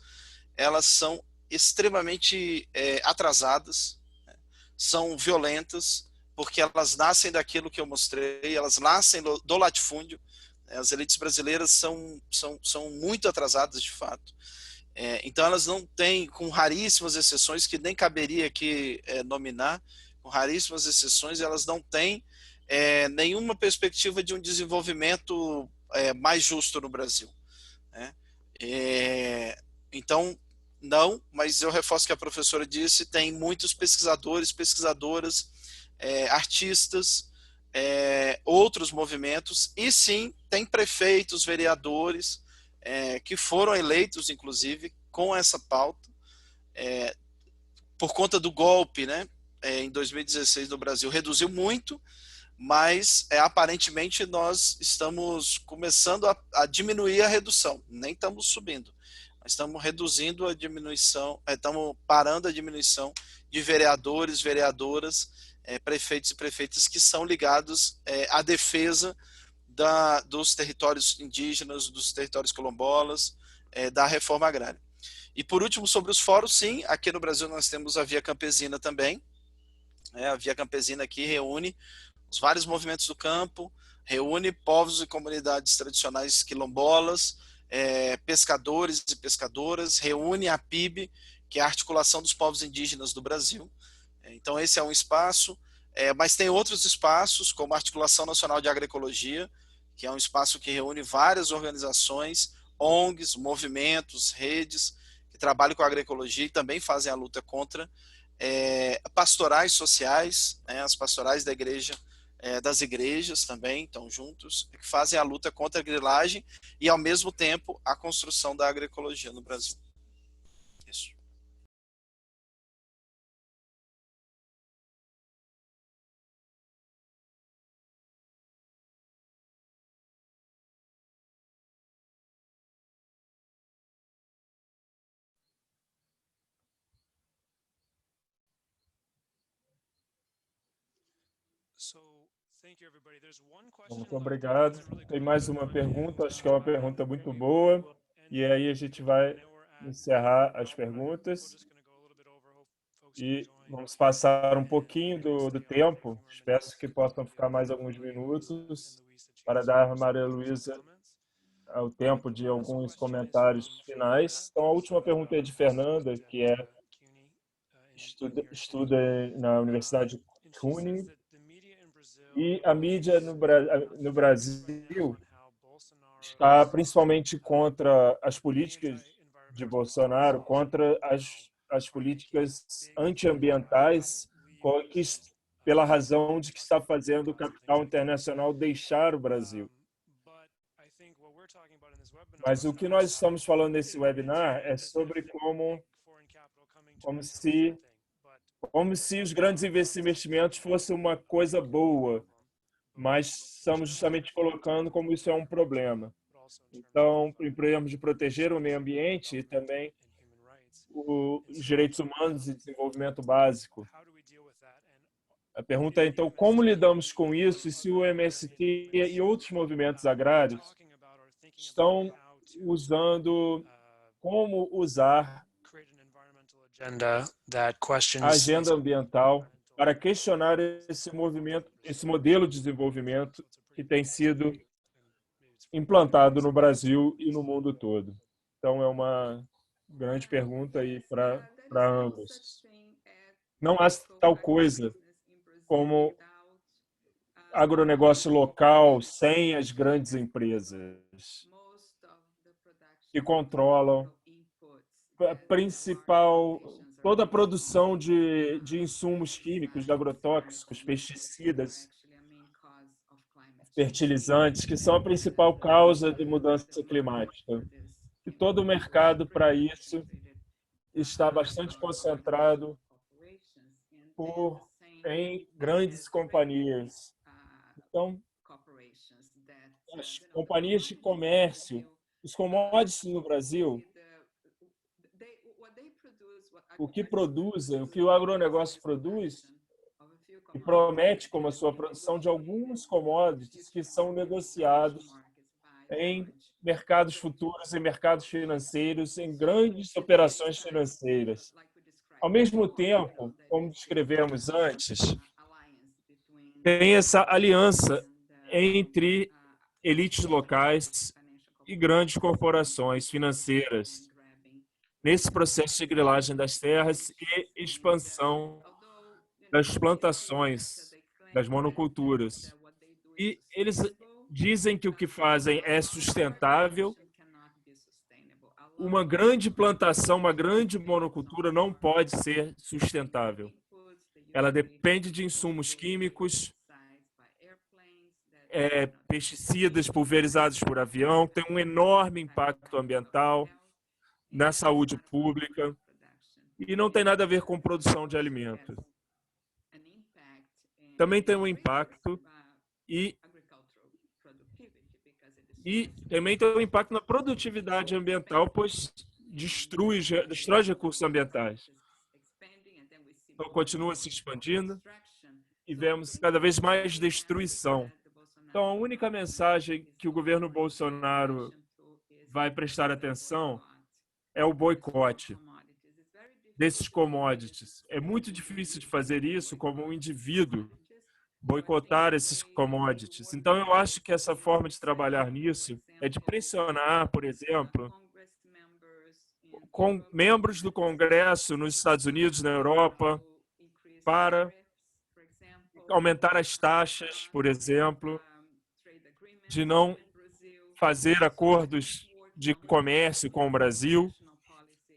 elas são extremamente atrasadas, né? São violentas, porque elas nascem daquilo que eu mostrei, elas nascem do latifúndio. As elites brasileiras são muito atrasadas, de fato. Então elas não têm, com raríssimas exceções, que nem caberia aqui nominar, com raríssimas exceções, elas não têm nenhuma perspectiva de um desenvolvimento mais justo no Brasil, né? Então, não, mas eu reforço o que a professora disse, tem muitos pesquisadores, pesquisadoras, artistas, outros movimentos, e sim, tem prefeitos, vereadores, que foram eleitos, inclusive, com essa pauta, por conta do golpe, né? Em 2016 no Brasil, reduziu muito, mas aparentemente nós estamos começando a diminuir a redução, nem estamos subindo, mas estamos reduzindo a diminuição, estamos parando a diminuição de vereadores, vereadoras, prefeitos e prefeitas que são ligados à defesa dos territórios indígenas, dos territórios quilombolas, da reforma agrária. E por último, sobre os fóruns, sim, aqui no Brasil nós temos a Via Campesina também. A Via Campesina aqui reúne os vários movimentos do campo, reúne povos e comunidades tradicionais quilombolas, pescadores e pescadoras, reúne a PIB, que é a Articulação dos Povos Indígenas do Brasil. Então esse é um espaço, mas tem outros espaços, como a Articulação Nacional de Agroecologia, que é um espaço que reúne várias organizações, ONGs, movimentos, redes, que trabalham com a agroecologia e também fazem a luta contra pastorais sociais, né, as pastorais da igreja, das igrejas também estão juntos, que fazem a luta contra a grilagem e, ao mesmo tempo, a construção da agroecologia no Brasil. Isso. Muito obrigado. Tem mais uma pergunta, acho que é uma pergunta muito boa. E aí a gente vai encerrar as perguntas. E vamos passar um pouquinho do tempo. Espero que possam ficar mais alguns minutos para dar a Maria Luísa o tempo de alguns comentários finais. Então, a última pergunta é de Fernanda, que estuda na Universidade de CUNY. E a mídia no Brasil está principalmente contra as políticas de Bolsonaro, contra as políticas antiambientais, pela razão de que está fazendo o capital internacional deixar o Brasil. Mas o que nós estamos falando nesse webinar é sobre como se os grandes investimentos fossem uma coisa boa, mas estamos justamente colocando como isso é um problema. Então, em termos de proteger o meio ambiente e também os direitos humanos e desenvolvimento básico. A pergunta é, então, como lidamos com isso e se o MST e outros movimentos agrários estão usando, como usar a agenda ambiental para questionar esse movimento, esse modelo de desenvolvimento que tem sido implantado no Brasil e no mundo todo. Então, é uma grande pergunta aí para ambos. Não há tal coisa como agronegócio local sem as grandes empresas que controlam toda a produção de insumos químicos, de agrotóxicos, pesticidas, fertilizantes, que são a principal causa de mudança climática. E todo o mercado para isso está bastante concentrado em grandes companhias. Então, as companhias de comércio, os commodities no Brasil, o que produzem, o que o agronegócio produz, e promete como a sua produção de alguns commodities que são negociados em mercados futuros e mercados financeiros, em grandes operações financeiras. Ao mesmo tempo, como descrevemos antes, tem essa aliança entre elites locais e grandes corporações financeiras nesse processo de grilagem das terras e expansão das plantações, das monoculturas. E eles dizem que o que fazem é sustentável. Uma grande plantação, uma grande monocultura não pode ser sustentável. Ela depende de insumos químicos, pesticidas pulverizados por avião, tem um enorme impacto ambiental na saúde pública e não tem nada a ver com produção de alimentos. Também tem um impacto e também tem um impacto na produtividade ambiental, pois destrói os recursos ambientais. Então, continua se expandindo e vemos cada vez mais destruição. Então, a única mensagem que o governo Bolsonaro vai prestar atenção é o boicote desses commodities. É muito difícil de fazer isso como um indivíduo, boicotar esses commodities. Então, eu acho que essa forma de trabalhar nisso é de pressionar, por exemplo, com membros do Congresso nos Estados Unidos, na Europa, para aumentar as taxas, por exemplo, de não fazer acordos de comércio com o Brasil.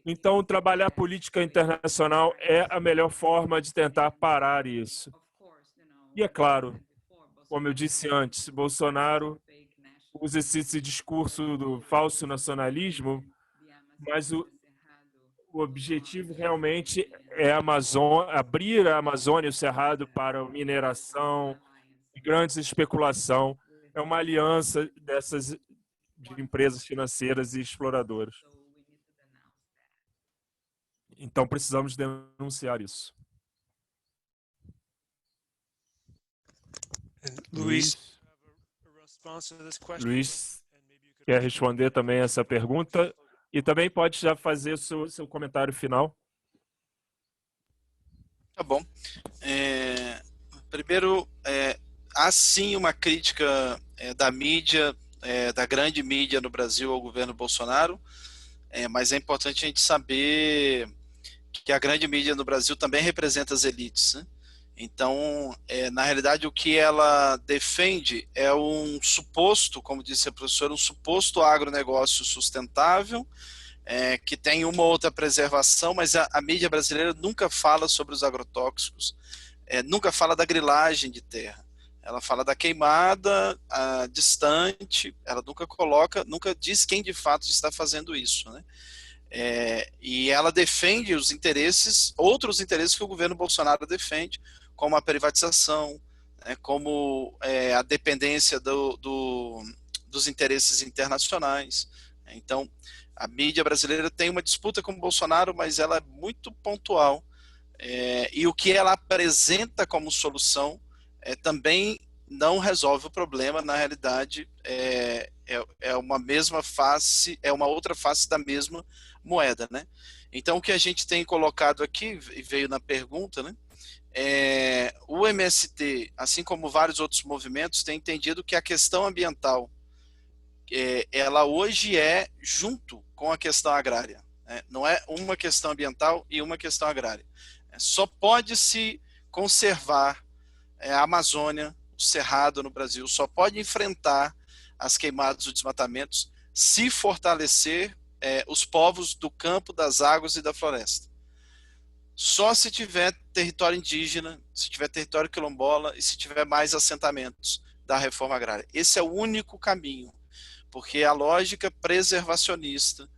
Então, trabalhar política internacional é a melhor forma de tentar parar isso. E é claro, como eu disse antes, Bolsonaro usa esse discurso do falso nacionalismo, mas o objetivo realmente é abrir a Amazônia e o Cerrado para mineração e grandes especulação. É uma aliança dessas de empresas financeiras e exploradoras. Então, precisamos denunciar isso. Luiz quer responder também essa pergunta e também pode já fazer o seu comentário final. Tá bom. Primeiro, há sim uma crítica da mídia, da grande mídia no Brasil ao governo Bolsonaro, mas é importante a gente saber que a grande mídia no Brasil também representa as elites, né? Então, na realidade, o que ela defende é um suposto, como disse a professora, um suposto agronegócio sustentável, que tem uma ou outra preservação, mas a mídia brasileira nunca fala sobre os agrotóxicos, nunca fala da grilagem de terra. Ela fala da queimada distante, ela nunca diz quem de fato está fazendo isso, né? E ela defende os interesses, outros interesses que o governo Bolsonaro defende, como a privatização, como a dependência dos interesses internacionais. Então, a mídia brasileira tem uma disputa com o Bolsonaro, mas ela é muito pontual. E o que ela apresenta como solução também não resolve o problema. Na realidade, é uma mesma face, é uma outra face da mesma moeda, né? Então, o que a gente tem colocado aqui, e veio na pergunta, né? O MST, assim como vários outros movimentos, tem entendido que a questão ambiental, ela hoje é junto com a questão agrária, né? Não é uma questão ambiental e uma questão agrária. Só pode se conservar a Amazônia, o Cerrado no Brasil, só pode enfrentar as queimadas e os desmatamentos se fortalecer os povos do campo, das águas e da floresta. Só se tiver território indígena, se tiver território quilombola e se tiver mais assentamentos da reforma agrária. Esse é o único caminho, porque a lógica preservacionista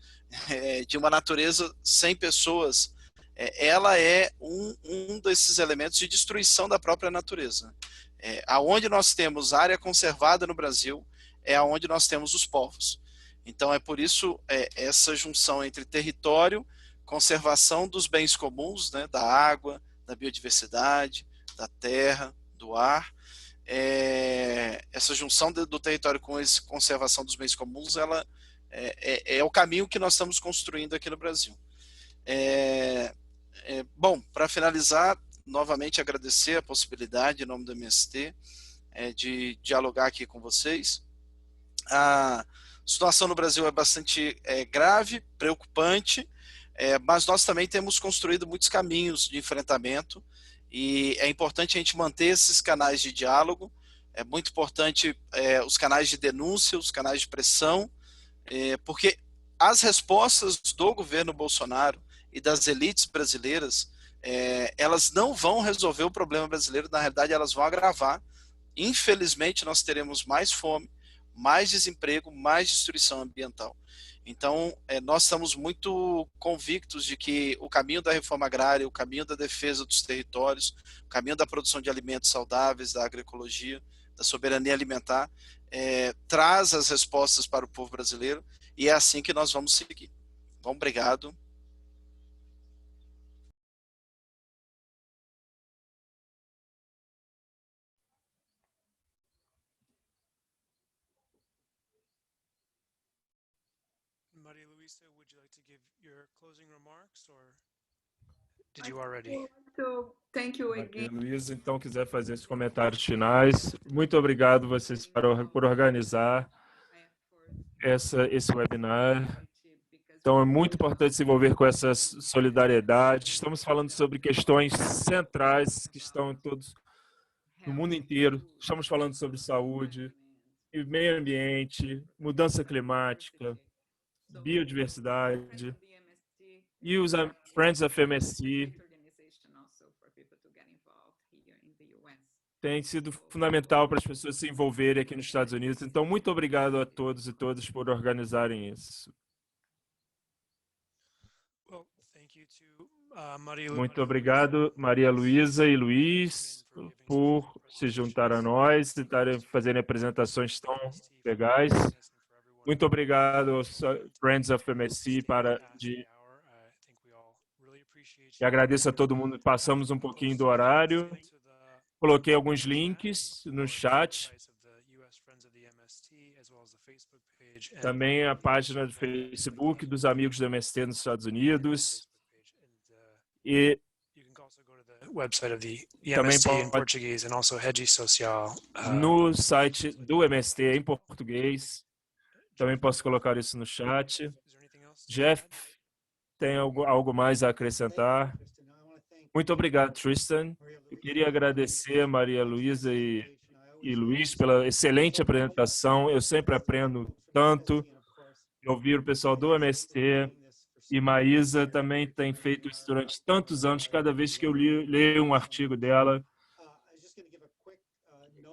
de uma natureza sem pessoas, ela é um desses elementos de destruição da própria natureza. Aonde nós temos área conservada no Brasil, é aonde nós temos os povos. Então, é por isso essa junção entre território, conservação dos bens comuns, né, da água, da biodiversidade, da terra, do ar. Essa junção do território com a conservação dos bens comuns, ela é o caminho que nós estamos construindo aqui no Brasil. Bom, para finalizar, novamente agradecer a possibilidade, em nome do MST, de dialogar aqui com vocês. A situação no Brasil é bastante grave, preocupante, mas nós também temos construído muitos caminhos de enfrentamento e é importante a gente manter esses canais de diálogo É muito importante os canais de denúncia, os canais de pressão, porque as respostas do governo Bolsonaro e das elites brasileiras, elas não vão resolver o problema brasileiro, na realidade elas vão agravar. Infelizmente nós teremos mais fome, mais desemprego, mais destruição ambiental. Então, nós estamos muito convictos de que o caminho da reforma agrária, o caminho da defesa dos territórios, o caminho da produção de alimentos saudáveis, da agroecologia, da soberania alimentar, traz as respostas para o povo brasileiro, e é assim que nós vamos seguir. Bom, obrigado. Maria Luisa, would you like to give your closing remarks, or did you already? So, thank you Maria again. Luísa, então, quiser fazer os comentários finais. Muito obrigado vocês por organizar esse webinar. Então, é muito importante se envolver com essa solidariedade. Estamos falando sobre questões centrais que estão em todos no mundo inteiro. Estamos falando sobre saúde, meio ambiente, mudança climática, biodiversidade, e os Friends of MST tem sido fundamental para as pessoas se envolverem aqui nos Estados Unidos. Então, muito obrigado a todos e todas por organizarem isso. Muito obrigado, Maria Luísa e Luiz, por se juntar a nós e fazerem apresentações tão legais. Muito obrigado aos Friends of MST e agradeço a todo mundo. Passamos um pouquinho do horário. Coloquei alguns links no chat. Também a página do Facebook dos amigos do MST nos Estados Unidos. E website of the também MST in Portuguese and also Rede Social. No site do MST em português. Também posso colocar isso no chat. Jeff, tem algo mais a acrescentar? Muito obrigado, Tristan. Eu queria agradecer a Maria Luísa e Luiz pela excelente apresentação. Eu sempre aprendo tanto. Ouvir o pessoal do MST. E Maísa também tem feito isso durante tantos anos. Cada vez que eu leio um artigo dela,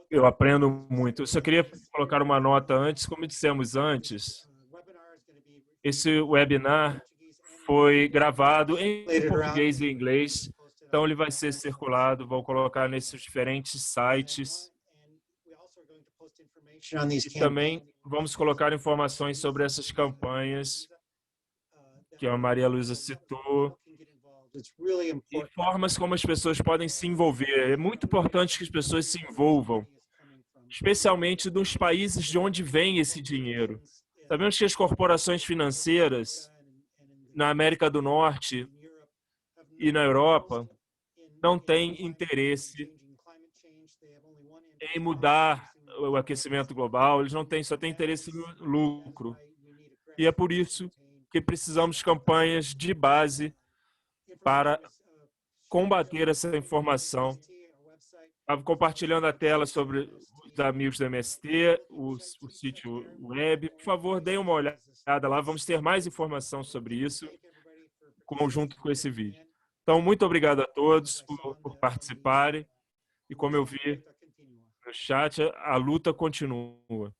eu aprendo muito. Eu só queria colocar uma nota antes. Como dissemos antes, esse webinar foi gravado em português e inglês. Então, ele vai ser circulado. Vou colocar nesses diferentes sites. E também vamos colocar informações sobre essas campanhas que a Maria Luísa citou, e formas como as pessoas podem se envolver. É muito importante que as pessoas se envolvam, especialmente nos países de onde vem esse dinheiro. Sabemos que as corporações financeiras na América do Norte e na Europa não têm interesse em mudar o aquecimento global, eles só têm interesse no lucro. E é por isso que precisamos de campanhas de base para combater essa informação. Estava compartilhando a tela sobre os amigos do MST, o sítio web. Por favor, deem uma olhada lá. Vamos ter mais informação sobre isso, junto com esse vídeo. Então, muito obrigado a todos por participarem. E como eu vi no chat, a luta continua.